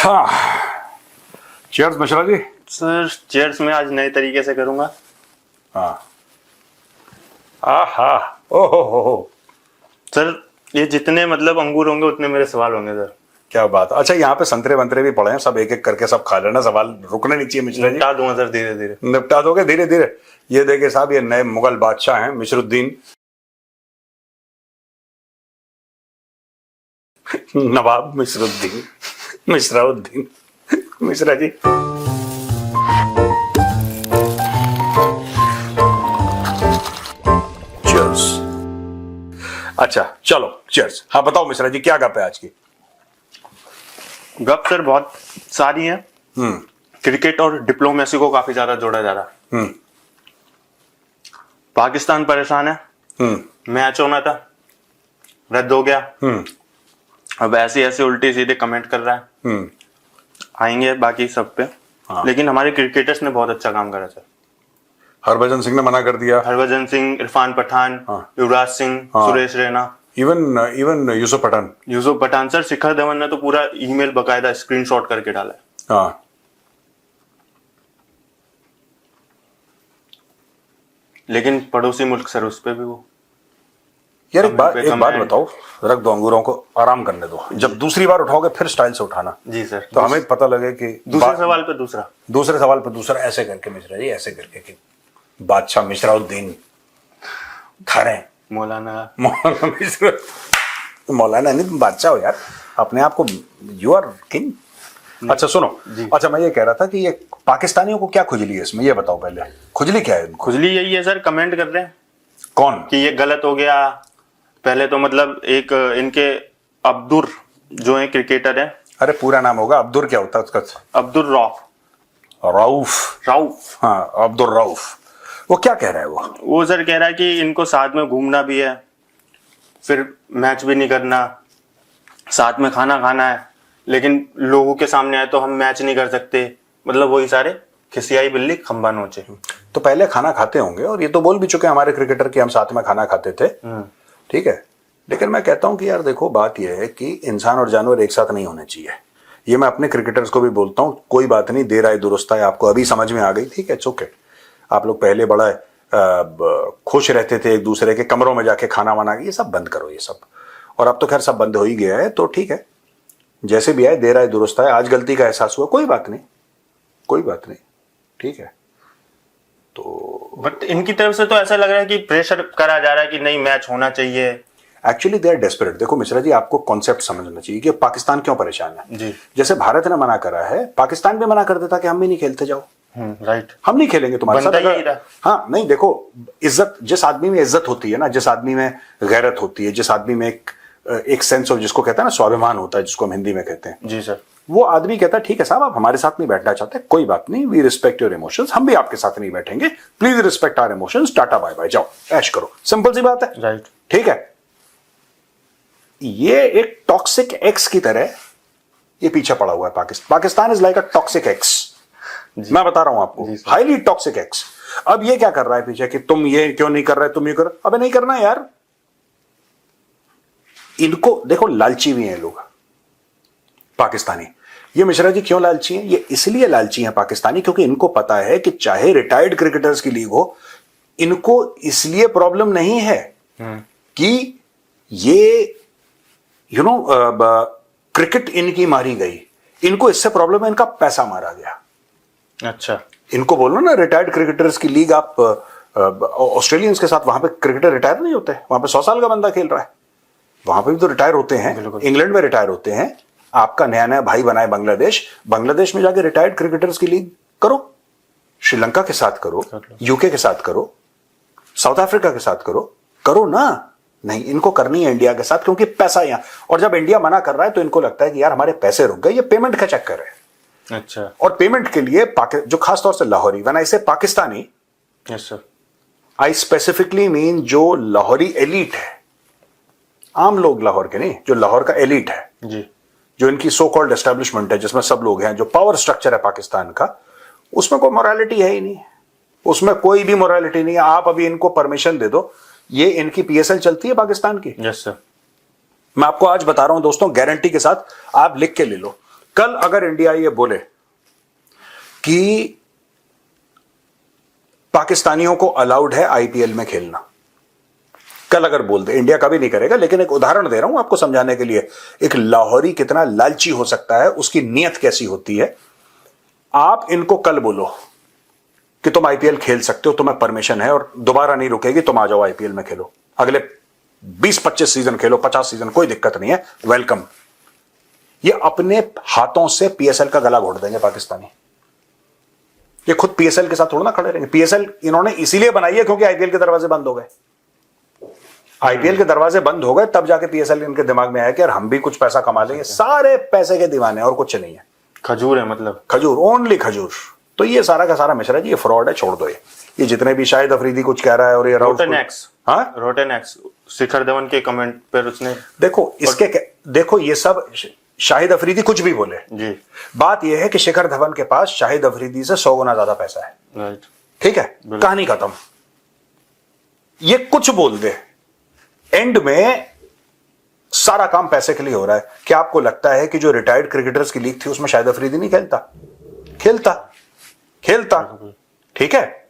हाँ, cheers Mishra ji. Sir cheers मैं आज नए तरीके से करूंगा। हाँ, हाँ, ओहो सर ये जितने मतलब अंगूर होंगे उतने मेरे सवाल होंगे सर। क्या बात। अच्छा, यहाँ पे संतरे वंतरे भी पड़े हैं, सब एक एक करके सब खा लेना, सवाल रुकने नहीं चाहिए मिश्रा जी। निपटा दूंगा सर, धीरे धीरे निपटा दोगे धीरे धीरे। ये देखिए साहब, ये नए मुगल बादशाह हैं मिश्रुद्दीन नवाब मिश्रुद्दीन मिश्राउद्दीन मिश्रा जी। चीयर्स। अच्छा चलो चीयर्स। हाँ बताओ मिश्रा जी, क्या गप है आज की? गप सर बहुत सारी है। क्रिकेट और डिप्लोमेसी को काफी ज्यादा जोड़ा जा रहा है। पाकिस्तान परेशान है। मैच होना था, रद्द हो गया। अब ऐसे ऐसे उल्टी सीधे कमेंट कर रहा है। आएंगे बाकी सब पे। हाँ। लेकिन हमारे क्रिकेटर्स ने बहुत अच्छा काम करा सर। हरभजन सिंह ने मना कर दिया। हरभजन सिंह, इरफान पठान, हाँ। युवराज सिंह, हाँ। सुरेश रैना, इवन यूसुफ पठान। यूसुफ पठान सर। शिखर धवन ने तो पूरा ईमेल बकायदा स्क्रीनशॉट करके डाला है। हाँ। लेकिन पड़ोसी मुल्क सर उस पे भी वो यार एक बात comment। बताओ, रख दो अंगूरों को, आराम करने दो। जब दूसरी बार उठाओगे फिर स्टाइल से उठाना जी सर। तो हमें पता लगे कि दूसरे सवाल पे दूसरा, दूसरे सवाल पे दूसरा, ऐसे करके मिश्रा जी, ऐसे करके कि बादशाह मिश्राउद्दीन खड़े मौलाना मौलाना नहीं, तुम बादशाह हो यार, अपने आप को यू आर किंग। अच्छा सुनो, अच्छा मैं ये कह रहा था कि ये पाकिस्तानियों को क्या खुजली है इसमें, ये बताओ पहले, खुजली क्या है इनको? खुजली यही है सर, कमेंट कर रहे हैं कौन कि ये गलत हो गया। पहले तो मतलब एक इनके अब्दुर जो है क्रिकेटर है। अरे पूरा नाम होगा, अब्दुर क्या होता है उसका? अब्दुर रऊफ। हाँ, अब्दुर रऊफ। वो क्या कह रहा है? वो सर कह रहा है कि इनको साथ में घूमना भी है, फिर मैच भी नहीं करना, साथ में खाना खाना है, लेकिन लोगों के सामने आए तो हम मैच नहीं कर सकते। मतलब वही सारे खिसियाई बिल्ली खंबा नोचे। तो पहले खाना खाते होंगे, और ये तो बोल भी चुके हैं हमारे क्रिकेटर कि हम साथ में खाना खाते थे। ठीक है, लेकिन मैं कहता हूं कि यार देखो, बात यह है कि इंसान और जानवर एक साथ नहीं होने चाहिए। ये मैं अपने क्रिकेटर्स को भी बोलता हूं, कोई बात नहीं, देर आए दुरुस्त आए, आपको अभी समझ में आ गई, ठीक है, इट्स ओके। आप लोग पहले बड़ा खुश रहते थे एक दूसरे के कमरों में जाके खाना वाना, ये सब बंद करो ये सब। और अब तो खैर सब बंद हो ही गया है, तो ठीक है, जैसे भी आए, देर आए दुरुस्त आए। आज गलती का एहसास हुआ, कोई बात नहीं, कोई बात नहीं, ठीक है। तो बट इनकी तरफ से तो ऐसा लग रहा है कि प्रेशर करा जा रहा है कि नहीं मैच होना चाहिए। Actually they are desperate. देखो मिश्रा जी, आपको कॉन्सेप्ट समझना चाहिए कि पाकिस्तान क्यों परेशान है जी। जैसे भारत ने मना करा है, पाकिस्तान भी मना कर देता कि हम भी नहीं खेलते, जाओ राइट, हम नहीं खेलेंगे तुम्हारे साथ। अगर हाँ नहीं, देखो इज्जत, जिस आदमी में इज्जत होती है ना, जिस आदमी में गैरत होती है, जिस आदमी में एक सेंस ऑफ, जिसको कहते हैं ना स्वाभिमान होता है, जिसको हम हिंदी में कहते हैं जी सर, वो आदमी कहता है ठीक है साहब, आप हमारे साथ नहीं बैठना चाहते, कोई बात नहीं, वी रिस्पेक्ट योर इमोशंस, हम भी आपके साथ नहीं बैठेंगे, please respect our emotions, tata bye bye, जाओ ऐश करो, सिंपल सी बात है। राइट, ठीक है। ये एक टॉक्सिक एक्स की तरह ये पीछे पड़ा हुआ है Pakistan is like a toxic x. मैं बता रहा हूं आपको, हाईली टॉक्सिक एक्स। अब ये क्या कर रहा है पीछे कि तुम ये क्यों नहीं कर रहे, तुम ये करो। अबे नहीं करना यार। इनको देखो, लालची भी हैं लोग पाकिस्तानी। ये मिश्रा जी क्यों लालची हैं? ये इसलिए लालची हैं पाकिस्तानी क्योंकि इनको पता है कि चाहे रिटायर्ड क्रिकेटर्स की लीग हो, इनको इसलिए प्रॉब्लम नहीं है कि ये क्रिकेट इनकी मारी गई, इनको इससे प्रॉब्लम है इनका पैसा मारा गया। अच्छा, इनको बोलो ना, रिटायर्ड क्रिकेटर्स की लीग, आप ऑस्ट्रेलियंस के साथ, वहां पे क्रिकेटर रिटायर नहीं होते, वहां पे 100 साल का बंदा खेल रहा है, वहां पे भी तो रिटायर होते हैं, इंग्लैंड में रिटायर होते हैं। आपका नया नया भाई बनाए बांग्लादेश में जाके रिटायर्ड क्रिकेटर्स की लीग करो, श्रीलंका के साथ करो, यूके के साथ करो, साउथ अफ्रीका के साथ करो ना। नहीं, इनको करनी है इंडिया के साथ, क्योंकि पैसा यहां, और जब इंडिया मना कर रहा है तो इनको लगता है कि यार हमारे पैसे रुक गए, ये पेमेंट का चक्कर है। अच्छा, और पेमेंट के लिए जो खासतौर से लाहौरी, व्हेन आई से Pakistani, yes sir, I specifically mean जो लाहौरी एलीट है, आम लोग लाहौर के नहीं, जो लाहौर का एलीट है जी, जो इनकी सो कॉल्ड एस्टेब्लिशमेंट है, जिसमें सब लोग हैं, जो पावर स्ट्रक्चर है पाकिस्तान का, उसमें कोई मोरालिटी है ही नहीं, उसमें कोई भी मोरालिटी नहीं है। आप अभी इनको परमिशन दे दो, ये इनकी पीएसएल चलती है पाकिस्तान की। यस सर, मैं आपको आज बता रहा हूं दोस्तों, गारंटी के साथ, आप लिख के ले लो, कल अगर इंडिया ये बोले कि पाकिस्तानियों को अलाउड है आईपीएल में खेलना, कल अगर बोल दे, इंडिया कभी नहीं करेगा, लेकिन एक उदाहरण दे रहा हूं आपको समझाने के लिए, एक लाहौरी कितना लालची हो सकता है, उसकी नीयत कैसी होती है। आप इनको कल बोलो कि तुम आईपीएल खेल सकते हो, तुम्हें परमिशन है और दोबारा नहीं रुकेगी, तुम आ जाओ आईपीएल में खेलो, अगले 20-25 सीजन खेलो, 50 सीजन, कोई दिक्कत नहीं है, वेलकम। ये अपने हाथों से पीएसएल का गला घोट देंगे पाकिस्तानी। ये खुद पीएसएल के साथ थोड़ा ना खड़े रहेंगे। पीएसएल इन्होंने इसीलिए बनाई है क्योंकि आईपीएल के दरवाजे बंद हो गए। आईपीएल के दरवाजे बंद हो गए तब जाके पीएसएल इनके दिमाग में आया कि यार हम भी कुछ पैसा कमा लेंगे। सारे पैसे के दीवाने और कुछ नहीं है। खजूर है, मतलब खजूर, ओनली खजूर। तो ये सारा का सारा मिश्रा जी, ये फ्रॉड है, छोड़ दो। ये जितने भी शाहिद अफरीदी कुछ कह रहा है और ये रोटन एक्स, हाँ, रोटन एक्स शिखर धवन के कमेंट पर उसने, देखो इसके देखो ये सब शाहिद अफरीदी कुछ भी बोले जी, बात यह है कि शिखर धवन के पास शाहिद अफरीदी से 100 गुना ज्यादा पैसा है। राइट, ठीक है, कहानी खत्म। ये कुछ बोल दे, एंड में सारा काम पैसे के लिए हो रहा है। क्या आपको लगता है कि जो रिटायर्ड क्रिकेटर्स की लीग थी उसमें शाहिद अफरीदी नहीं खेलता? खेलता। ठीक है,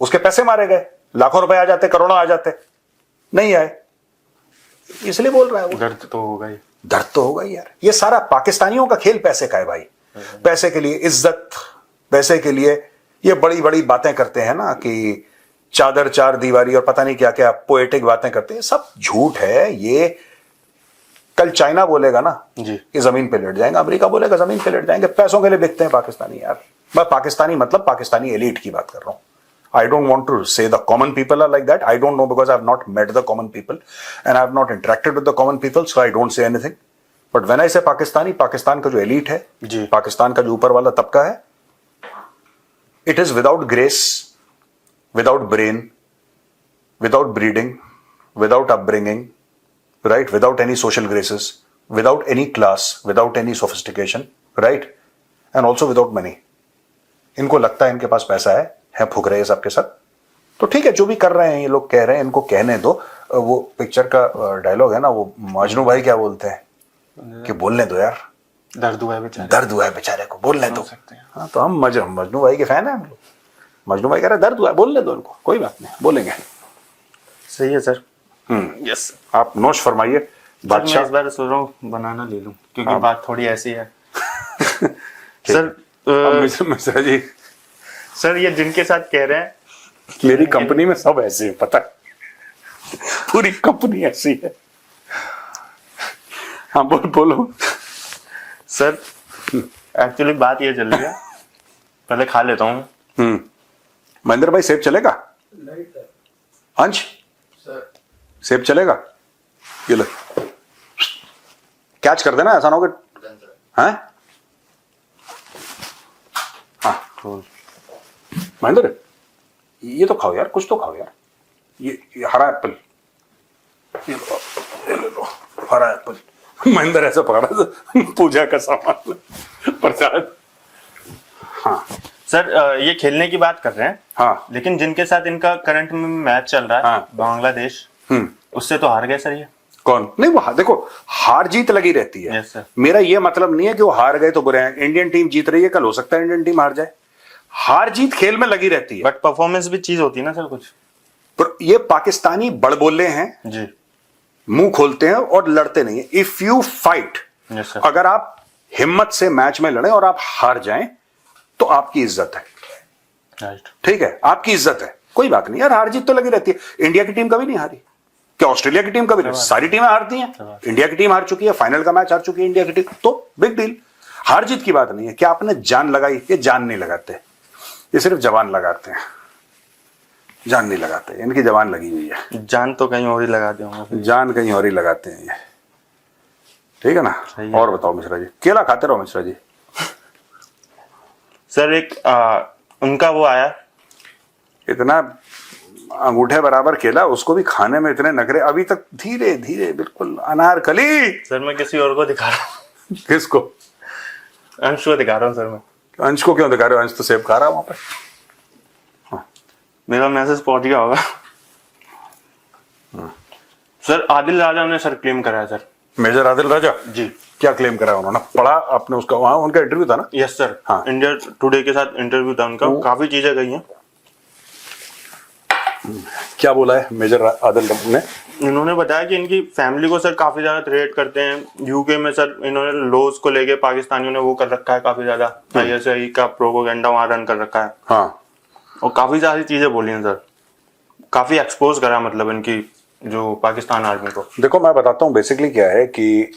उसके पैसे मारे गए, लाखों रुपए आ जाते, करोड़ों आ जाते, नहीं आए, इसलिए बोल रहा है वो। दर्द तो होगा ही, दर्द तो होगा ही यार। ये सारा पाकिस्तानियों का खेल पैसे का है भाई। पैसे के लिए इज्जत, पैसे के लिए ये बड़ी बड़ी बातें करते हैं ना कि चादर चार दीवारी और पता नहीं क्या क्या पोएटिक बातें करते हैं, सब झूठ है। ये कल चाइना बोलेगा ना जी कि जमीन पे लेट जाएंगे, अमेरिका बोलेगा जमीन पे लेट जाएंगे। पैसों के लिए बिकते हैं पाकिस्तानी यार। मैं पाकिस्तानी मतलब पाकिस्तानी एलीट की बात कर रहा हूं। I don't want to say the common people are like that. I don't know because I have not met the common people and I have not interacted with the common people, so I don't say anything. But when I say Pakistani, Pakistan का जो elite है जी, पाकिस्तान का जो ऊपर वाला तबका है, it is without grace, without brain, without breeding, without upbringing, right? Without any social graces, without any class, without any sophistication, right? And also without money. इनको लगता है इनके पास पैसा है फूक रहे हैं सबके सब। तो ठीक है, जो भी कर रहे हैं ये लोग कह रहे हैं, इनको कहने दो। वो पिक्चर का डायलॉग है ना, वो मजनू भाई क्या बोलते हैं कि बोलने दो यार, दर्द हुआ है बेचारे, दर्द हुआ है बेचारे को, बोलने दो। सकते हैं। हाँ, तो हम मजनू भाई के फैन हैं हम लोग। मजनू भाई कह रहे हैं दर्द हुआ है, बोलने दो उनको, कोई बात नहीं, बोलेंगे। सही है सर। यस, आप नोश फरमाइए। बादशाह, इस बार सोच रहा हूँ बनाना ले लूं क्योंकि बात थोड़ी ऐसी है। सर मिश्रा जी, सर ये जिनके साथ कह रहे हैं, मेरी कंपनी में सब ऐसे है, पता है, पूरी कंपनी ऐसी है। हाँ बोलो। सर एक्चुअली बात ये चल रही है, पहले खा लेता हूँ। महेंद्र भाई सेब चलेगा? अंश सेब चलेगा? ये लो, कैच कर देना, ऐसा ना हो कि हाँ हाँ। महेंद्र ये तो खाओ यार, कुछ तो खाओ यार। ये हरा एप्पल, ये ले लो हरा एप्पल। महेंद्र ऐसा पकड़ा पूजा का सामान, प्रसाद। हाँ सर ये खेलने की बात कर रहे हैं, हाँ, लेकिन जिनके साथ इनका करंट में मैच चल रहा है, हाँ, बांग्लादेश, उससे तो हार गए सर ये। कौन? नहीं, वो देखो हार जीत लगी रहती है। yes, मेरा ये मतलब नहीं है कि वो हार गए तो बुरे हैं। इंडियन टीम जीत रही है, कल हो सकता है इंडियन टीम हार जाए। हार जीत खेल में लगी रहती है, बट परफॉर्मेंस भी चीज होती है ना सर कुछ। पर ये पाकिस्तानी बड़बोले हैं जी, मुंह खोलते हैं और लड़ते नहीं है। If you fight, yes, sir. अगर आप हिम्मत से मैच में लड़े और आप हार जाएं तो आपकी इज्जत है। राइट, ठीक है, आपकी इज्जत है, कोई बात नहीं यार। हार जीत तो लगी रहती है। इंडिया की टीम कभी नहीं हारी, क्या ऑस्ट्रेलिया की टीम कभी नहीं? सारी टीमें हारती हैं। इंडिया की टीम हार चुकी है, फाइनल का मैच हार चुकी है इंडिया की टीम, तो बिग डील। हार जीत की बात नहीं है। क्या आपने जान लगाई? ये जान नहीं लगाते, ये सिर्फ जवान लगाते हैं, जान नहीं लगाते। इनकी जवान लगी हुई है, जान तो कहीं और ही लगा दूंगा, जान कहीं और ही लगाते हैं ये। ठीक है ना? और बताओ मिश्रा जी, केला खाते रहो मिश्रा जी। सर एक उनका वो आया, इतना अंगूठे बराबर केला, उसको भी खाने में इतने नखरे। अभी तक धीरे धीरे बिल्कुल अनारकली। सर मैं किसी और को दिखा रहा हूँ। किसको? अंश को दिखा रहा हूँ सर मैं। अंश को क्यों दिखा रहे हो? अंश तो सेब खा रहा है वहां पे। मेरा मैसेज पहुंच गया होगा। सर आदिल राजा ने सर क्लेम कराया सर मेजर आदिल राजा जी। क्या क्लेम करा उन्होंने, पढ़ा आपने उसका, वहां उनका इंटरव्यू था ना? Yes sir. हाँ। इंडिया टुडे के साथ इंटरव्यू था उनका, काफी चीजें कही हैं। क्या बोला है मेजर आदिल ने? इन्होंने बताया कि इनकी फैमिली को सर काफी ज्यादा थ्रेट करते हैं यूके में सर। इन्होंने लॉज को लेके पाकिस्तानियों ने वो कर रखा है काफी ज्यादा, आईएसआई का प्रोपोगेंडा वहां रन कर रखा है। हाँ, और काफी सारी चीजें बोली हैं सर, काफी एक्सपोज करा मतलब इनकी जो पाकिस्तान आर्मी को। देखो मैं बताता हूँ बेसिकली क्या है कि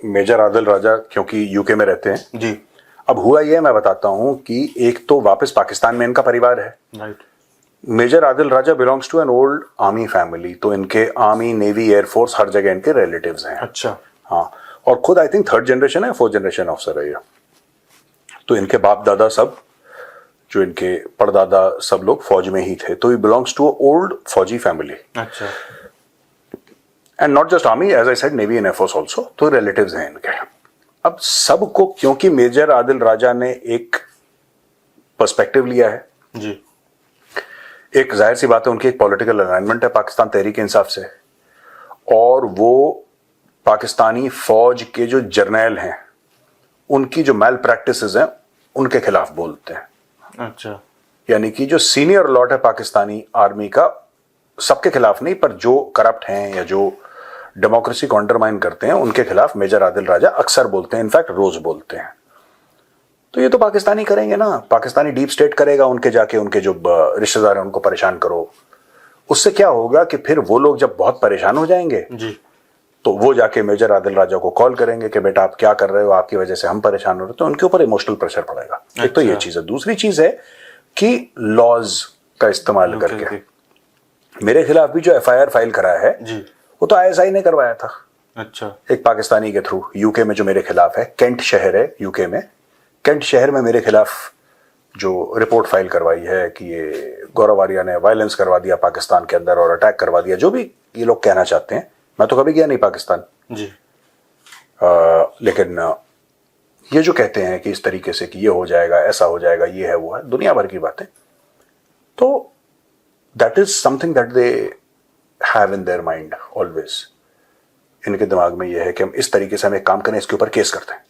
मेजर आदिल राजा क्योंकि यूके में रहते हैं। जी। अब हुआ ये, मैं बताता हूँ कि एक तो वापस पाकिस्तान में इनका परिवार है। Right. Major Adil Raja belongs to an old army family, तो इनके आर्मी, नेवी, एयरफोर्स हर जगह इनके रिलेटिव्स हैं। अच्छा। हाँ, और खुद आई थिंक 3rd जनरेशन है, 4th जनरेशन ऑफिसर है ये। तो इनके बाप दादा सब, जो इनके परदादा सब लोग फौज में ही थे, तो ही बिलोंग्स टू ओल्ड फौजी फैमिली। अच्छा। And not just army, as I said navy and air force also, तो रिलेटिव्स हैं इनके। अब सबको, क्योंकि मेजर आदिल राजा ने एक पर्सपेक्टिव लिया है, जी। एक जाहिर सी बात है उनकी एक पॉलिटिकल अलाइनमेंट है पाकिस्तान तहरीक इंसाफ से, और वो पाकिस्तानी फौज के जो जर्नैल हैं उनकी जो मैल प्रैक्टिसेस हैं उनके खिलाफ बोलते हैं। अच्छा। यानी कि जो सीनियर लॉट है पाकिस्तानी आर्मी का, सबके खिलाफ नहीं, पर जो करप्ट हैं या जो डेमोक्रेसी को अंडरमाइन करते हैं उनके खिलाफ मेजर आदिल राजा अक्सर बोलते हैं, इनफैक्ट रोज बोलते हैं। तो ये तो पाकिस्तानी करेंगे ना, पाकिस्तानी डीप स्टेट करेगा, उनके जाके उनके जो रिश्तेदार हैं उनको परेशान करो। उससे क्या होगा कि फिर वो लोग जब बहुत परेशान हो जाएंगे जी। तो वो जाके मेजर आदिल राजा को कॉल करेंगे कि बेटा आप क्या कर रहे हो, आपकी वजह से हम परेशान हो रहे हैं, तो उनके ऊपर इमोशनल प्रेशर पड़ेगा। एक तो ये चीज है। दूसरी चीज है कि लॉज का इस्तेमाल करके मेरे खिलाफ भी जो एफआईआर फाइल करा है जी। वो तो आईएसआई ने करवाया था। अच्छा। एक पाकिस्तानी के थ्रू यूके में जो मेरे खिलाफ है, केंट शहर है यूके में, केंट शहर में मेरे खिलाफ जो रिपोर्ट फाइल करवाई है कि ये गौरव आर्या ने वायलेंस करवा दिया पाकिस्तान के अंदर और अटैक करवा दिया, जो भी ये लोग कहना चाहते हैं। मैं तो कभी गया नहीं पाकिस्तान, जी। लेकिन ये जो कहते हैं कि इस तरीके से कि ये हो जाएगा, ऐसा हो जाएगा, ये है वो है, दुनिया भर की बातें। तो that is something that they have in their mind always. इनके दिमाग में ये है कि हम इस तरीके से हम एक काम करें, इसके ऊपर केस करते हैं।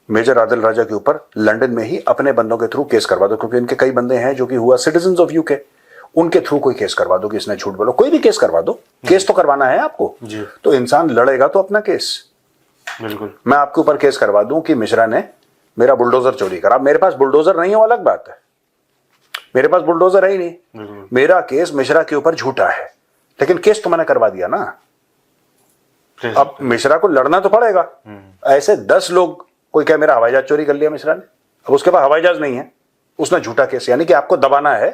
मेजर आदिल राजा के ऊपर लंदन में ही अपने बंदों के थ्रू केस करवा दो, क्योंकि इनके कई बंदे हैं जो कि हुआ सिटीजन्स ऑफ यूके, उनके थ्रू कोई केस करवा दो कि इसने झूठ बोला। कोई भी केस करवा दो, केस तो करवाना है आपको जी। तो इंसान लड़ेगा तो अपना केस। बिल्कुल। मैं आपके ऊपर केस करवा दूं कि मिश्रा ने मेरा बुलडोजर चोरी करा। मेरे पास बुलडोजर नहीं है, वो अलग बात है, मेरे पास बुलडोजर है ही नहीं। मेरा केस मिश्रा के ऊपर झूठा है, लेकिन केस तो मैंने करवा दिया ना। अब मिश्रा को लड़ना तो पड़ेगा। ऐसे 10 लोग, कोई कहे मेरा हवाई जहाज चोरी कर लिया मिश्रा ने, अब उसके पास हवाई जहाज नहीं है, उसने झूठा केस, यानी कि आपको दबाना है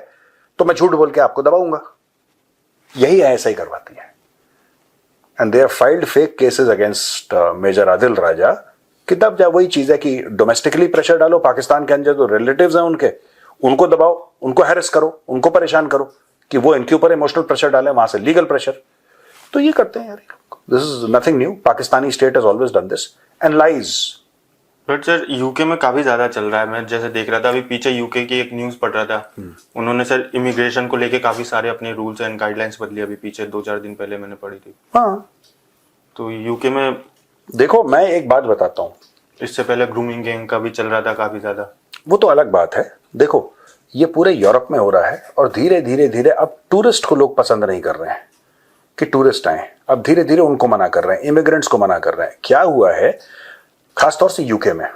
तो मैं झूठ बोल के आपको दबाऊंगा। यही ऐसा ही करवाती है। And they have filed fake cases against major Adil Raja. कि तब जब वही चीज है कि डोमेस्टिकली प्रेशर डालो, पाकिस्तान के अंदर जो रिलेटिव्स हैं उनके, उनको दबाओ, उनको हैरेस करो, उनको परेशान करो कि वो इनके ऊपर इमोशनल प्रेशर डालें, वहां से लीगल प्रेशर। तो ये करते हैं यार, this is nothing new. Pakistani state has always done this and lies. But sir UK में काफी ज्यादा चल रहा है। मैं जैसे देख रहा था अभी पीछे यूके की एक न्यूज पढ़ रहा था, उन्होंने सर इमिग्रेशन को लेके काफी सारे अपने रूल्स एंड गाइडलाइंस बदली अभी पीछे 2-4 दिन पहले मैंने पढ़ी थी। हाँ, तो यूके में देखो मैं एक बात बताता हूं, इससे पहले ग्रूमिंग गैंग का भी चल रहा था काफी ज्यादा। वो तो अलग बात है। देखो ये पूरे यूरोप में हो रहा है और धीरे धीरे धीरे अब टूरिस्ट को लोग पसंद नहीं कर रहे हैं कि टूरिस्ट आए, अब धीरे धीरे उनको मना कर रहे हैं, इमिग्रेंट्स को मना कर रहे हैं। क्या हुआ है खासतौर से यूके में,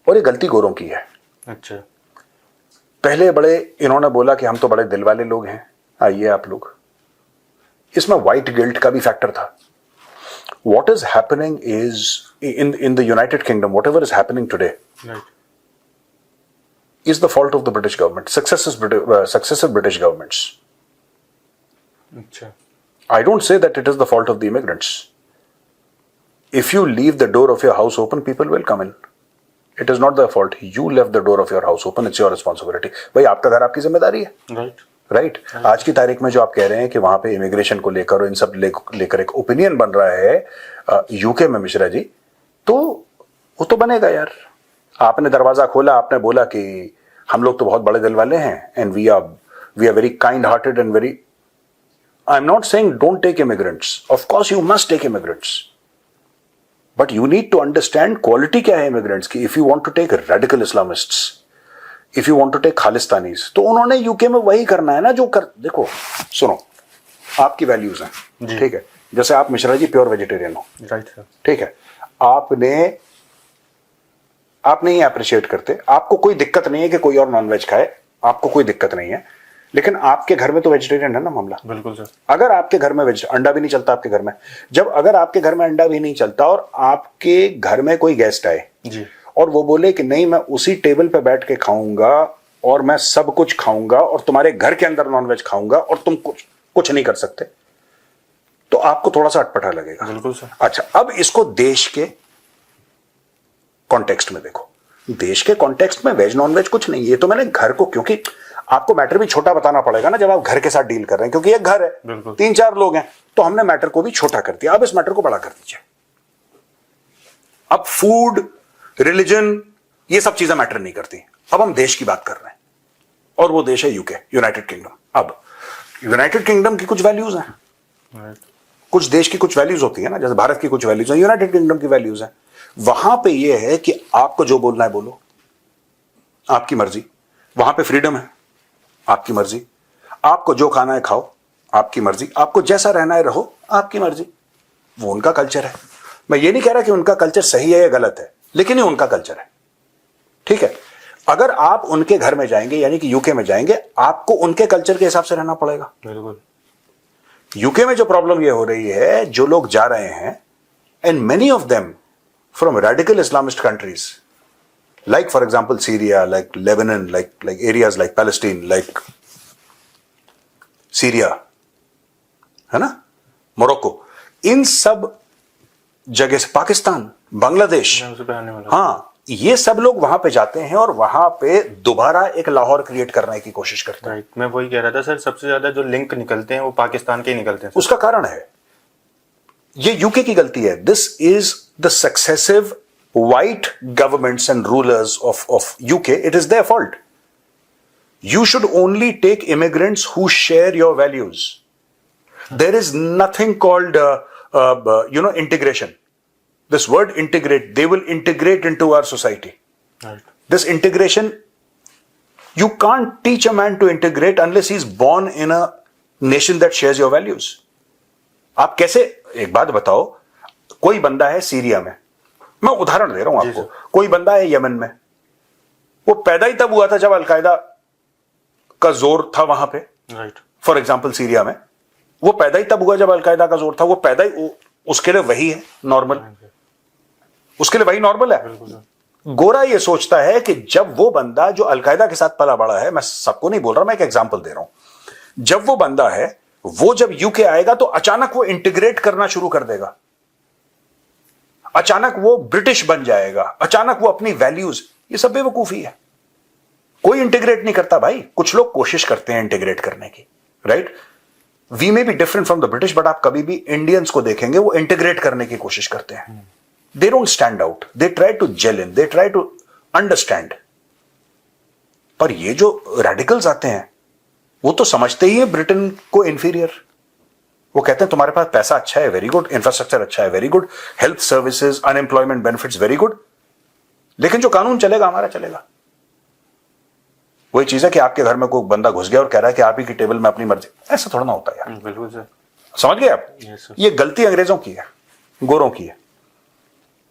और ये गलती गोरों की है। अच्छा। पहले बड़े इन्होंने बोला कि हम तो बड़े दिल वाले लोग हैं, आइए आप लोग। इसमें व्हाइट गिल्ट का भी फैक्टर था। What is happening is in the United Kingdom, whatever is happening today right. is the fault of the British government, successive British governments. अच्छा। I don't say that it is the fault of the immigrants. If you leave the door of your house open, people will come in. It is not their fault. You left the door of your house open. It's your responsibility. भाई आपका घर आपकी जिम्मेदारी है, right. Right. आज की तारीख में जो आप कह रहे हैं कि वहां पे इमिग्रेशन को लेकर और इन सब लेकर एक ओपिनियन बन रहा है यूके में मिश्रा जी, तो वो तो बनेगा यार। आपने दरवाजा खोला, आपने बोला कि हम लोग तो बहुत बड़े दिल वाले हैं and we are very kind hearted and very, I am not saying don't take immigrants, of course you must take immigrants, but you need to understand quality क्या है इमिग्रेंट्स की. If you want to take radical Islamists, if you want to take Khalistanis, तो उन्होंने UK में वही करना है ना जो कर. देखो सुनो, आपकी वैल्यूज हैं, ठीक है. जैसे आप मिश्रा जी प्योर वेजिटेरियन हो, राइट सर. ठीक है. आप नहीं अप्रिशिएट करते, आपको कोई दिक्कत नहीं है कि कोई और नॉनवेज खाए, आपको कोई दिक्कत नहीं है, लेकिन आपके घर में तो वेजिटेरियन है ना मामला. बिल्कुल सर. अगर आपके घर में अंडा भी नहीं चलता आपके घर में, जब अगर आपके घर में अंडा भी नहीं चलता और आपके घर में कोई गेस्ट आए जी, और वो बोले कि नहीं मैं उसी टेबल पे बैठ के खाऊंगा और मैं सब कुछ खाऊंगा और तुम्हारे घर के अंदर नॉनवेज खाऊंगा और तुम कुछ नहीं कर सकते, तो आपको थोड़ा सा अटपटा लगेगा. बिल्कुल सर. अच्छा, अब इसको देश के कॉन्टेक्स्ट में देखो. देश के कॉन्टेक्स्ट में वेज नॉन वेज कुछ नहीं. ये तो मैंने घर को, क्योंकि आपको मैटर भी छोटा बताना पड़ेगा ना जब आप घर के साथ डील कर रहे हैं, क्योंकि ये घर है, 3-4 लोग हैं, तो हमने मैटर को भी छोटा कर दिया. अब इस मैटर को बड़ा कर दीजिए. अब फूड, रिलीजन, ये सब चीजें मैटर नहीं करती. अब हम देश की बात कर रहे हैं और वो देश है यूके, यूनाइटेड किंगडम. अब यूनाइटेड किंगडम की कुछ वैल्यूज हैं, कुछ देश की कुछ वैल्यूज होती है ना, जैसे भारत की कुछ वैल्यूज हैं, यूनाइटेड किंगडम की वैल्यूज हैं. वहां पे ये है कि आपको जो बोलना है बोलो, आपकी मर्जी. वहां पे फ्रीडम है, आपकी मर्जी. आपको जो खाना है खाओ, आपकी मर्जी. आपको जैसा रहना है रहो, आपकी मर्जी. वो उनका कल्चर है. मैं ये नहीं कह रहा कि उनका कल्चर सही है या गलत है, लेकिन ये उनका कल्चर है, ठीक है. अगर आप उनके घर में जाएंगे, यानी कि यूके में जाएंगे, आपको उनके कल्चर के हिसाब से रहना पड़ेगा. बिल्कुल. यूके में जो प्रॉब्लम ये हो रही है, जो लोग जा रहे हैं, and many of them from radical Islamist countries, like for example Syria, like Lebanon, like areas like Palestine, like Syria, है ना, मोरक्को, इन सब जगह से, पाकिस्तान, बांग्लादेश, हाँ, ये सब लोग वहां पे जाते हैं और वहां पे दोबारा एक लाहौर क्रिएट करने की कोशिश करते हैं. मैं वही कह रहा था सर, सबसे ज्यादा जो लिंक निकलते हैं वो पाकिस्तान के ही निकलते हैं. उसका कारण है, ये यूके की गलती है. This is the successive white governments and rulers of UK. It is their fault. You should only take immigrants who share your values. There is nothing called integration. This word integrate, they will integrate into our society. Right. This integration, you can't teach a man to integrate unless he's born in a nation that shares your values. आप कैसे, एक बात बताओ, कोई बंदा है Syria में, मैं उदाहरण दे रहा हूं आपको, कोई बंदा है यमन में, वो पैदा ही तब हुआ था जब अलकायदा का जोर था वहां पे. राइट. फॉर एग्जांपल सीरिया में वो पैदा ही तब हुआ जब अलकायदा का जोर था. वो पैदा ही, उसके लिए वही है नॉर्मल, उसके लिए वही नॉर्मल है. गोरा ये सोचता है कि जब वो बंदा जो अलकायदा के साथ पला बड़ा है, मैं सबको नहीं बोल रहा, मैं एक एग्जांपल दे रहा हूं, जब वो बंदा है, वो जब यूके आएगा तो अचानक वो इंटीग्रेट करना शुरू कर देगा, अचानक वो ब्रिटिश बन जाएगा, अचानक वो अपनी वैल्यूज, ये सब बेवकूफी है. कोई इंटीग्रेट नहीं करता भाई. कुछ लोग कोशिश करते हैं इंटीग्रेट करने की, right. We may be different from the British, but आप कभी भी इंडियंस को देखेंगे वो इंटीग्रेट करने की कोशिश करते हैं. They don't stand out, they try to gel in, they try to understand. पर ये जो रेडिकल्स आते हैं वो तो समझते ही है ब्रिटेन को इंफीरियर. वो कहते हैं तुम्हारे पास पैसा अच्छा है, वेरी गुड, इंफ्रास्ट्रक्चर अच्छा है, very good, health services, unemployment benefits, very good, लेकिन जो कानून चलेगा हमारा चलेगा. वही चीज है कि आपके घर में कोई बंदा घुस गया और कह रहा है कि आप ही की टेबल में अपनी मर्जी, ऐसा थोड़ा ना होता यार. बिल्कुल सर. समझ गए आप? ये गलती अंग्रेजों की है, गोरों की है.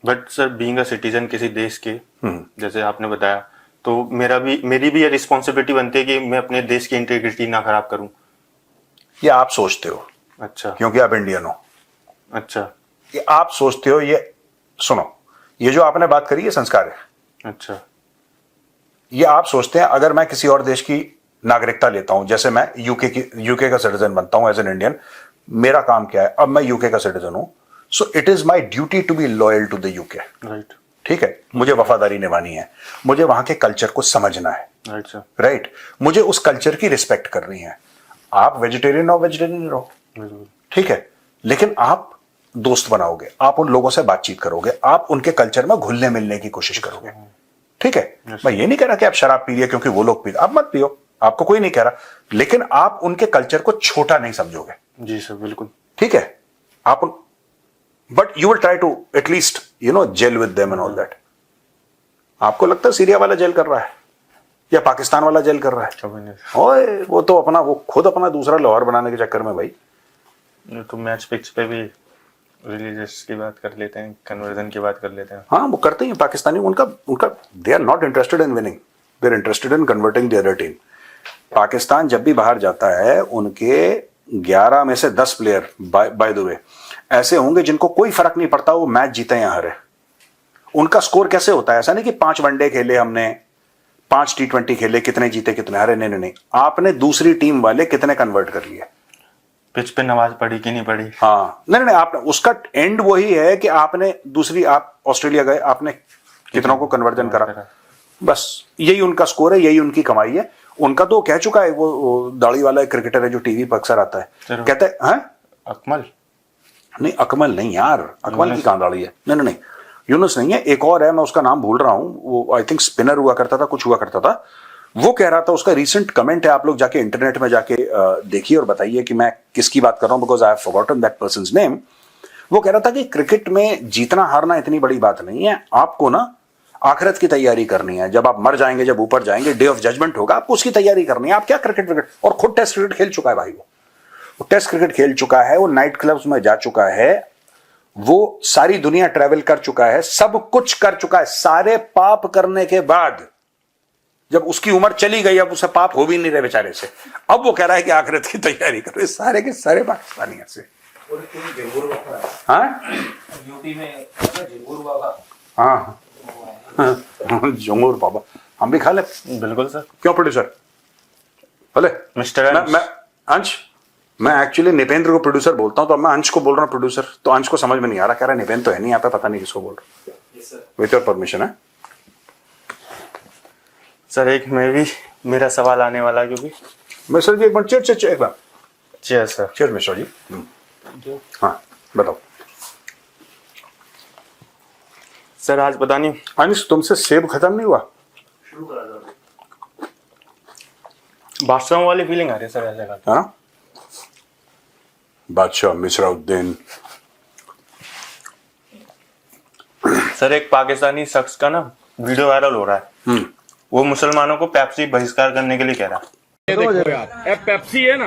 But sir, being a citizen किसी देश के, जैसे आपने बताया, तो मेरी भी ये रिस्पॉन्सिबिलिटी बनती है कि मैं अपने देश की इंटीग्रिटी ना खराब करूं. ये आप सोचते हो. अच्छा. क्योंकि आप इंडियन हो. अच्छा. ये आप सोचते हो. ये सुनो, ये जो आपने बात करी है संस्कार है. अच्छा. ये आप सोचते हैं अगर मैं किसी और देश की नागरिकता लेता हूं, जैसे मैं यूके का सिटीजन बनता हूं एज एन इंडियन, मेरा काम क्या है, अब मैं यूके का सिटीजन हूं, so it is my duty to be loyal to the UK. Right. ठीक है, मुझे वफादारी निभानी है, मुझे वहां के कल्चर को समझना है. Right sir. राइट. मुझे उस कल्चर की रिस्पेक्ट करनी है. आप वेजिटेरियन हो, वेजिटेरियन रहो, ठीक है, लेकिन आप दोस्त बनाओगे, आप उन लोगों से बातचीत करोगे, आप उनके कल्चर में घुलने मिलने की कोशिश करोगे. ठीक है. मैं ये नहीं कह रहा कि आप शराब पी रही है क्योंकि वो लोग पी, आप मत पियो, आपको कोई नहीं कह रहा, लेकिन आप उनके कल्चर को छोटा नहीं समझोगे. जी सर, बिल्कुल. ठीक है. आप but you will try to at least gel with them and all that. आपको लगता है सीरिया वाला जेल कर रहा है या पाकिस्तान वाला जेल कर रहा है? ओए वो तो वो खुद अपना दूसरा लाहौर बनाने के चक्कर में भाई। तो मैच पिच पे भी रिलीजियस की बात कर लेते हैं, कन्वर्जन की बात कर लेते हैं। हाँ वो करते हैं पाकिस्तानी, उनका they are not interested in winning, they are interested in converting the other team. Pakistan जब भी बाहर जाता है उनके 11 में से 10 प्लेयर बाय द वे ऐसे होंगे जिनको कोई फर्क नहीं पड़ता वो मैच जीते या हारे। उनका स्कोर कैसे होता है, ऐसा नहीं कि 5 वनडे खेले हमने, 5 T20 खेले, कितने जीते कितने हारे, नहीं नहीं नहीं, आपने दूसरी टीम वाले कितने कन्वर्ट कर लिए, पिच पे नमाज पढ़ी कि नहीं पढ़ी। हाँ नहीं नहीं, आपने उसका एंड वही है कि आपने दूसरी, आप ऑस्ट्रेलिया गए, आपने कितनों को कन्वर्जन करा, बस यही उनका स्कोर है, यही उनकी कमाई है। उनका तो कह चुका है, वो दाढ़ी वाला एक क्रिकेटर है जो टीवी पर अक्सर आता है, कहता है हाँ अकमल नहीं, अकमल नहीं यार, अकमल की कहां दाढ़ी है, नहीं नहीं नहीं, यूनुस नहीं है, एक और है, मैं उसका नाम भूल रहा हूं, वो आई थिंक स्पिनर हुआ करता था, कुछ हुआ करता था। वो कह रहा था, उसका रीसेंट कमेंट है, आप लोग जाके इंटरनेट में जाके देखिए और बताइए कि मैं किसकी बात कर रहा हूं, because I have forgotten that persons name. वो कह रहा था कि क्रिकेट में जीतना हारना इतनी बड़ी बात नहीं है, आपको ना आखिरत की तैयारी करनी है, जब आप मर जाएंगे, जब ऊपर जाएंगे, डे ऑफ जजमेंट होगा, आपको उसकी तैयारी करनी है। आप क्या क्रिकेट, और खुद टेस्ट क्रिकेट खेल चुका है भाई, वो टेस्ट क्रिकेट खेल चुका है, वो नाइट क्लब्स में जा चुका है, वो सारी दुनिया ट्रैवल कर चुका है, सब कुछ कर चुका है। सारे पाप करने के बाद जब उसकी उम्र चली गई, अब उसे पाप हो भी नहीं रहे बेचारे से, अब वो कह रहा है कि आखिरत की तैयारी करो। सारे के सारे पाकिस्तानी ऐसे। हाँ जंगूर बाबा, हम भी खा ले। बिल्कुल सर। क्यों प्रोड्यूसर भले मिस्टर मैं अंश, मैं एक्चुअली निपेंद्र को प्रोड्यूसर बोलता हूँ, तो मैं अंश को बोल रहा हूँ प्रोड्यूसर, तो अंश को समझ में नहीं आ रहा, कह रहा है निपेंद्र तो है नहीं यहाँ पे, पता नहीं किसको बोल रहा हूँ। विथ योर परमिशन है सर, एक मैं भी, मेरा सवाल आने वाला, क्योंकि मिस्टर जी एक बार चेयर एक बार चेयर सर, चेयर मिस्टर जी। हाँ बताओ सर। आज पता नहीं अंश, तुमसे सेब खत्म नहीं हुआ? बादशाह वाली फीलिंग आ रही है सर ऐसे करके। हाँ बादशाह मिसराउद्दीन। सर एक पाकिस्तानी शख्स का ना वीडियो वायरल हो रहा है, वो मुसलमानों को पेप्सी बहिष्कार करने के लिए कह रहा है। देखो यार, ए पेप्सी है ना,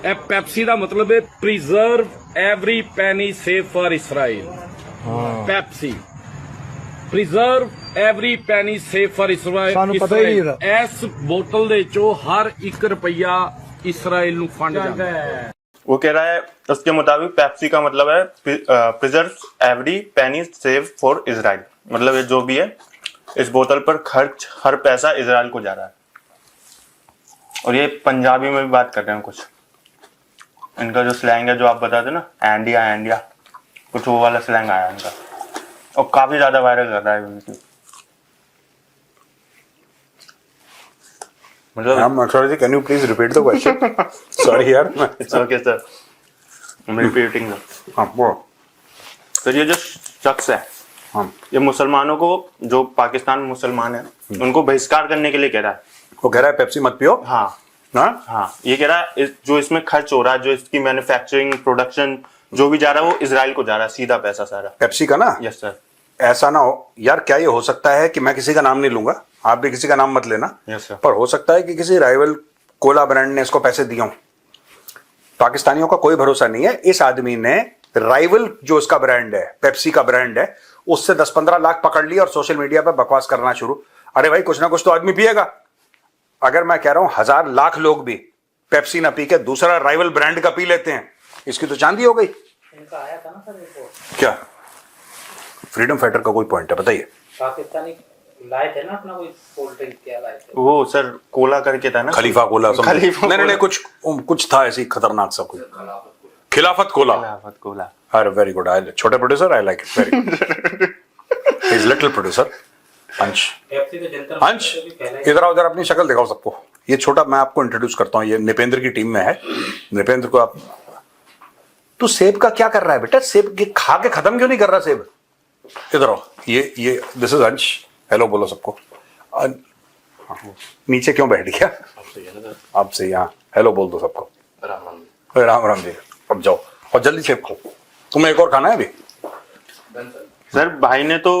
ए पेप्सी का मतलब है preserve every penny save for Israel. Pepsi preserve every penny save for Israel. इस बोतल दे चो हर 1 रुपया इसराइल नु फंड जाता है। वो कह रहा है, उसके मुताबिक पेप्सी का मतलब है preserve every penny save for Israel, मतलब ये जो भी है इस बोतल पर खर्च हर पैसा इजराइल को जा रहा है। और ये पंजाबी में भी बात कर रहे हैं कुछ, इनका जो स्लैंग है जो आप बताते ना, एंडिया एंडिया, कुछ वो वाला स्लैंग आया इनका, और काफी ज्यादा वायरल कर रहा है वीडियो। मतलब sorry जी, can you please repeat the question? Sorry यार। Okay sir, I'm repeating them। हाँ वो सर ये जो शख्स है, हाँ ये मुसलमानों को, जो पाकिस्तान में मुसलमान है, उनको बहिष्कार करने के लिए कह रहा है। वो कह रहा है पेप्सी मत पियो। हाँ हाँ हाँ, ये कह रहा है जो इसमें खर्च हो रहा है, जो इसकी मैन्युफैक्चरिंग प्रोडक्शन जो भी जा रहा है, वो इजराइल को जा रहा है, सीधा पैसा सारा। पेप्सी का ना, यस सर। ऐसा ना हो यार, क्या ये हो सकता है कि मैं किसी का नाम नहीं लूंगा, आप भी किसी का नाम मत लेना, यस सर। पर हो सकता है कि किसी राइवल कोला ब्रांड ने इसको पैसे दिए हों। पाकिस्तानियों का कोई भरोसा नहीं है। इस आदमी ने राइवल जो इसका ब्रांड है, पेप्सी का ब्रांड है, उससे 10-15 लाख पकड़ लिया और सोशल मीडिया पर बकवास करना शुरू। अरे भाई कुछ ना कुछ तो आदमी पिएगा। अगर मैं कह रहा हूं 1000 लाख लोग भी पेप्सी ना पी के दूसरा राइवल ब्रांड का पी लेते हैं, इसकी तो चांदी हो गई। इनका आया था ना सर रिपोर्ट, क्या फ्रीडम फाइटर का कोई पॉइंट है बताइए? पाकिस्तानी लाए थे ना अपना कोई कोल्ड ड्रिंक, क्या लाए थे वो सर कोला करके था ना, खलीफा कोला, खलीफा नहीं नहीं कुछ था ऐसी खतरनाक सा कोई, खिलाफत कोला। खिलाफत कोला। अरे वेरी गुड, आई छोटे producer, I like it very good. Is little producer अंश। पेप्सी तो जनता अंश इधर आओ, उधर अपनी शक्ल दिखाओ सबको। ये छोटा, मैं आपको इंट्रोड्यूस करता हूँ, ये निपेंद्र की टीम में है। निपेंद्र को आप, तू सेब का क्या कर रहा है बेटा? सेब के खा के खत्म क्यों नहीं कर रहा सेब? इधर आओ, ये दिस इज अंश। हेलो बोलो सबको। नीचे क्यों बैठ गया? आपसे यहाँ हेलो बोल दो सबको। राम राम जी। अब जाओ और जल्दी सेब खाओ, तुम्हें एक और खाना है अभी। सर भाई ने तो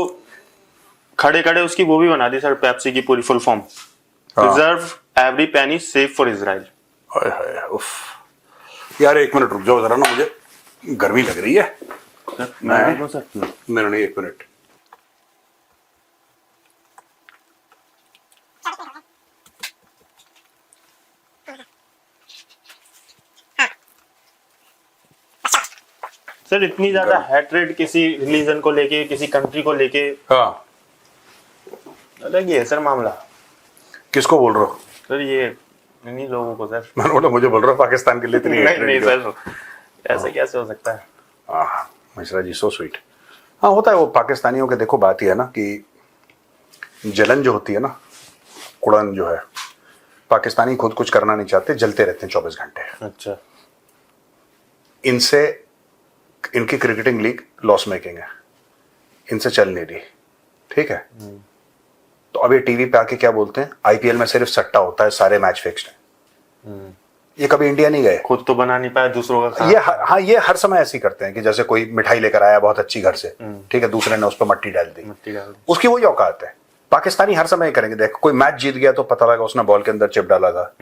खड़े खड़े उसकी वो भी बना दी सर, पेप्सी की पूरी full form, preserve every penny save for Israel. हाय हाय उफ। यार एक मिनट रुक जाओ जरा ना, मुझे गर्मी लग रही है। मैं सर नहीं नहीं, एक मिनट। सर इतनी ज्यादा हेट्रेड किसी रिलीजन को लेके, किसी कंट्री को लेके, हाँ, अलग ही है सर मामला। किसको बोल रहे हो? सर ये इन्हीं लोगों को सर। मैंने बोला मुझे बोल रहा हूँ पाकिस्तान के लिए इतनी नहीं hatred नहीं क्यों? सर, ऐसा कैसे हो सकता है? हाँ मिश्रा जी, सो स्वीट। हाँ होता है वो पाकिस्तानियों के। देखो बात यह है ना कि जलन जो होती है ना, कुड़न जो है, पाकिस्तानी खुद कुछ करना नहीं चाहते, जलते रहते हैं 24 घंटे। अच्छा। इनसे, इनकी क्रिकेटिंग लीग लॉस मेकिंग है, इनसे चल नहीं रही, ठीक है। तो अब ये टीवी पे आके क्या बोलते हैं, आईपीएल में सिर्फ सट्टा होता है, सारे मैच फिक्स्ड हैं। ये कभी इंडिया नहीं गए, खुद तो बना नहीं पाया, दूसरों का खा। हाँ ये हर समय ऐसे ही करते हैं कि जैसे कोई मिठाई लेकर आया बहुत अच्छी घर से, ठीक है, दूसरे ने उस पर मट्टी डाल दी, मिट्टी डाल दी। उसकी वही औकात है। पाकिस्तानी हर समय करेंगे। देखो कोई मैच जीत गया तो पता लगा उसने बॉल के अंदर चिप डाला था,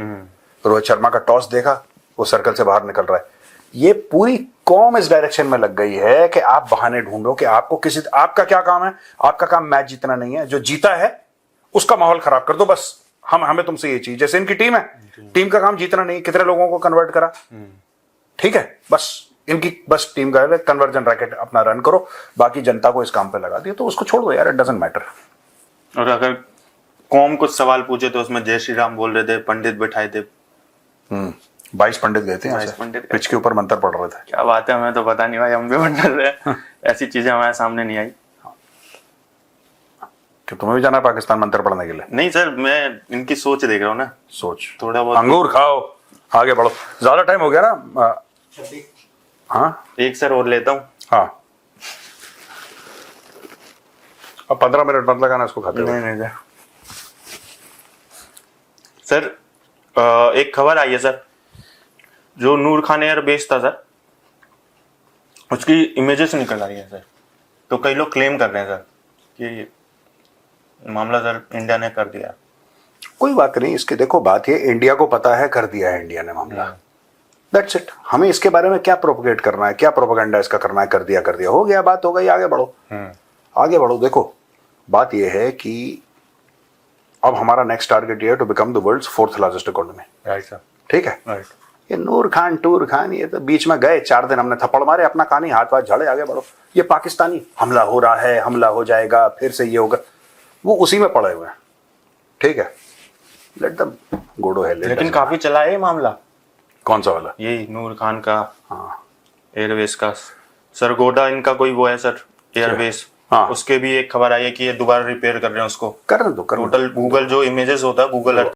रोहित शर्मा का टॉस देखा, वो सर्कल से बाहर निकल रहा है। ये पूरी कौम इस डायरेक्शन में लग गई है कि आप बहाने ढूंढो कि आपको किसी, आपका क्या काम है? आपका काम मैच जीतना नहीं है, जो जीता है उसका माहौल खराब कर दो बस। हमें तुमसे ये चीज, जैसे इनकी टीम है, टीम का काम जीतना नहीं, कितने लोगों को कन्वर्ट करा, ठीक है, बस इनकी बस टीम का कन्वर्जन रैकेट अपना रन करो, बाकी जनता को इस काम पे लगा दिया, तो उसको छोड़ दो यार, इट डजंट मैटर। और अगर कौम कुछ सवाल पूछे तो उसमें जय श्री राम बोल रहे थे, पंडित बैठाए थे। 22 पंडित गए थे, 22 पंडित पिच के ऊपर मंत्र पढ़ रहे थे। क्या बात है, हमें तो पता नहीं भाई, हम भी बन रहे। ऐसी चीजें हमारे सामने नहीं आई। कि तुम्हें भी जाना है पाकिस्तान मंत्र पढ़ने के लिए? नहीं सर, मैं इनकी सोच देख रहा हूँ ना, सोच, थोड़ा बहुत। अंगूर खाओ, आगे बढ़ो, ज्यादा टाइम हो गया ना। हाँ एक सर और लेता हूँ। हाँ, अब 15 मिनट मत लगाना इसको खाते हुए। नहीं सर। सर एक खबर आई है सर, जो नूर खान एयर बेस था सर, उसकी इमेजेस निकल आई है सर। तो कई लोग क्लेम कर रहे हैं सर कि मामला सर इंडिया ने कर दिया। कोई बात नहीं इसके, देखो बात ये, इंडिया को पता है कर दिया है इंडिया ने मामला, दैट्स इट। हमें इसके बारे में क्या प्रोपोगेट करना है, क्या प्रोपेगेंडा इसका करना है? कर दिया हो गया, बात हो गई, आगे बढ़ो, आगे बढ़ो। देखो बात यह है कि अब हमारा नेक्स्ट टारगेट ये है to become the world's 4th largest economy, right sir, ठीक है। राइट। ये नूर खान टूर खान, ये तो बीच में गए 4 दिन, हमने थप्पड़ मारे, अपना कहानी हाथ वाथ झाड़े, आगे बढ़ो। ये पाकिस्तानी हमला हो रहा है, हमला हो जाएगा, फिर से ये होगा, वो उसी में पड़े हुए हैं, ठीक है। Let them go to hell. लेकिन काफी चला है ये मामला। कौन सा वाला? यही नूर खान का, हाँ एयरवेज का। सरगोडा इनका कोई वो है सर, एयरवेज, हाँ। उसके भी एक खबर आई है कि ये दोबारा रिपेयर कर रहे हैं उसको। करने दो, करने दो। टोटल गूगल जो इमेजेस होता है, गूगल अर्थ